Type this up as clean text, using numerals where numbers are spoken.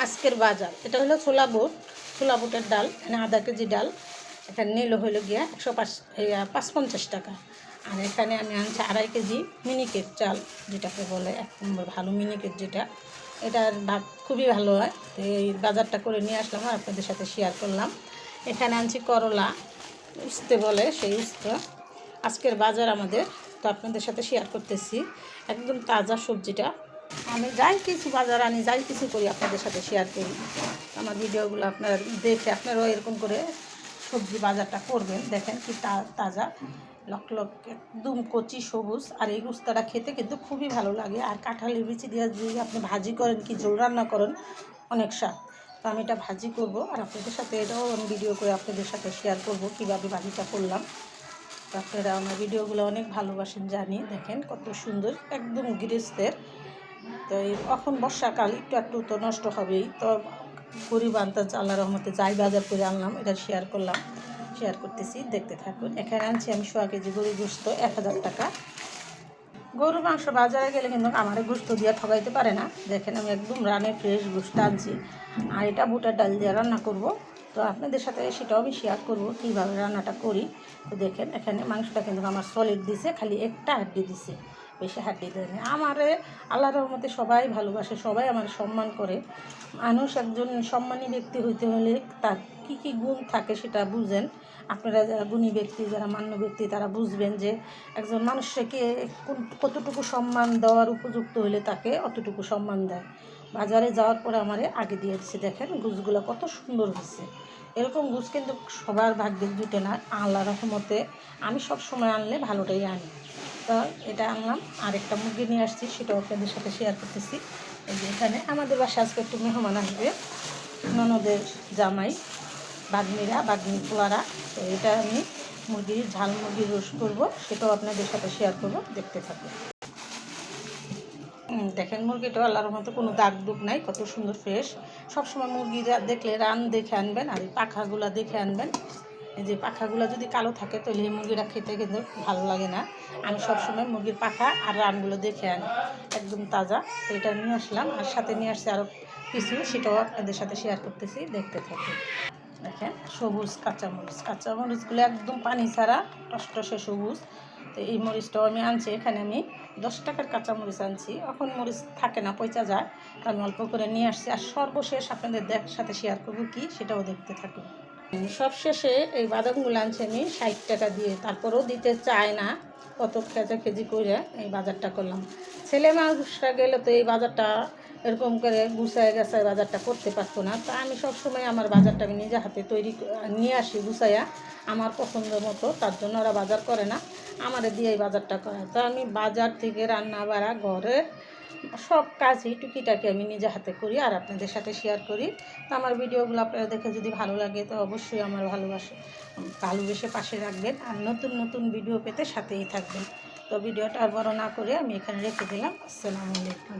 আজকের বাজার এটা হলো ছোলা বুটের ডাল, এখানে আধা কেজি ডাল এখানে নিল হইলো গিয়া 155 টাকা। আর এখানে আমি আনছি 2.5 কেজি মিনিকেট চাল, যেটাকে বলে 1 নম্বর ভালো মিনিকেট, যেটা এটার ভাত খুবই ভালো হয়। তো এই বাজারটা করে নিয়ে আসলাম আর আপনাদের সাথে শেয়ার করলাম। এখানে আনছি করলা, উস্তে বলে সেই উস্তে। আজকের বাজার আমাদের, তো আপনাদের সাথে শেয়ার করতেছি একদম তাজা সবজিটা। আমি যাই কিছু বাজার আনি, যাই কিছু করি আপনাদের সাথে শেয়ার করি। আমার ভিডিওগুলো আপনারা দেখে আপনারাও এরকম করে সবজি বাজারটা করবেন। দেখেন কি তাজা লক একদম কচি সবুজ। আর এই উস্তাটা খেতে কিন্তু খুবই ভালো লাগে। আর কাঁঠালের বিচি দিয়ে যদি আপনি ভাজি করেন কি ঝোল রান্না করেন, অনেক স্বাদ। তো আমি এটা ভাজি করব আর আপনাদের সাথে এটাও আমি ভিডিও করে আপনাদের সাথে শেয়ার করব কীভাবে ভাজিটা করলাম। তো আপনারা আমার ভিডিওগুলো অনেক ভালোবাসেন জানি। দেখেন কত সুন্দর একদম গৃহস্থের। তো এখন বর্ষাকাল, একটু তো নষ্ট হবেই। তো গরিব আনতে আল্লাহর রহমতে যাই বাজার করে আনলাম, এটা শেয়ার করতেছি, দেখতে থাকুন। এখানে আনছি আমি 1.5 কেজি গরুর গোশত, 1000 টাকা। গরুর মাংস বাজারে গেলে কিন্তু আমার গোশত দিয়ে ঠকাইতে পারে না। দেখেন আমি একদম রানের ফ্রেশ গোশত আনছি। আর এটা বুটের ডাল দিয়ে রান্না করব। তো আপনাদের সাথে সেটাও আমি শেয়ার করব কীভাবে রান্নাটা করি। তো দেখেন এখানে মাংসটা কিন্তু আমার সলিড দিছে, খালি একটা হাড্ডি দিছে, বেশি হাড্ডি দেয়নি। আমারে আল্লাহর রহমতে সবাই ভালোবাসে, সবাই আমার সম্মান করে। মানুষ একজন সম্মানী ব্যক্তি হইতে হলে তার কী কী গুণ থাকে সেটা বুঝেন আপনারা। যারা গুণী ব্যক্তি, যারা মান্য ব্যক্তি, তারা বুঝবেন যে একজন মানুষকে কতটুকু সম্মান দেওয়ার উপযুক্ত হলে তাকে অতটুকু সম্মান দেয়। বাজারে যাওয়ার পরে আমারে আগে দিয়ে দিচ্ছে। দেখেন গুছগুলো কত সুন্দর হয়েছে। এরকম গুছ কিন্তু সবার ভাগ্যে জুটে না। আল্লাহর রহমতে আমি সব সময় আনলে ভালোটাই আনি। তো এটা আনলাম। আর একটা মুরগি নিয়ে আসছি, সেটাও আপনাদের সাথে শেয়ার করতেছি। এই যে এখানে আমাদের বাসায় আজকে একটু মেহমান আসবে, ননদের জামাই, বাগনি পোলারা। তো এটা আমি ঝাল মুরগির রোস্ট করবো, সেটাও আপনাদের সাথে শেয়ার করবো, দেখতে থাকুন। দেখেন মুরগিটাও আল্লাহর মতো কোনো দাগ দুগ নাই, কত সুন্দর ফ্রেশ। সবসময় মুরগিরা দেখলে রান দেখে আনবেন, আর এই পাখাগুলো দেখে আনবেন। এই যে পাখাগুলো যদি কালো থাকে তাহলে এই মুরগিটা খেতে কিন্তু ভালো লাগে না। আমি সবসময় মুরগির পাখা আর রানগুলো দেখে আনি, একদম তাজা। তো এটা নিয়ে আসলাম, আর সাথে নিয়ে আসছি আরও কিছু, সেটাও আপনাদের সাথে শেয়ার করতেছি, দেখতে থাকুন। দেখেন সবুজ কাঁচামরিচগুলো একদম পানি ছাড়া টসটসে সবুজ। তো এই মরিচটাও আমি আনছি, এখানে আমি 10 টাকার কাঁচামরিচ আনছি। এখন মরিচ থাকে না, পচা যায়, আমি অল্প করে নিয়ে আসছি। আর সর্বশেষ আপনাদের সাথে শেয়ার করবো কি, সেটাও দেখতে থাকুন। সবশেষে এই বাদামগুলো আনছি আমি 60 টাকা দিয়ে, তারপরেও দিতে চায় না, কত খেজাখেজি করে এই বাজারটা করলাম। ছেলে মানুষরা গেলে তো এই বাজারটা এরকম করে গুছায় গেছায় বাজারটা করতে পারতো না। তা আমি সবসময় আমার বাজারটা আমি নিজে হাতে তৈরি নিয়ে আসি গুছাইয়া আমার পছন্দ মতো। তার জন্য ওরা বাজার করে না, আমারে দিয়ে এই বাজারটা করে। তো আমি বাজার থেকে রান্না বাড়া ঘরের সব কাজই টুকিটাকি আমি নিজে হাতে করি আর আপনাদের সাথে শেয়ার করি। তো আমার ভিডিওগুলো আপনারা দেখে যদি ভালো লাগে তো অবশ্যই আমার ভালোবেসে পাশে রাখবেন, আর নতুন নতুন ভিডিও পেতে সাথেই থাকবেন। তো ভিডিওটা আর বড় না করে আমি এখানে রেখে দিলাম। আসসালামু আলাইকুম।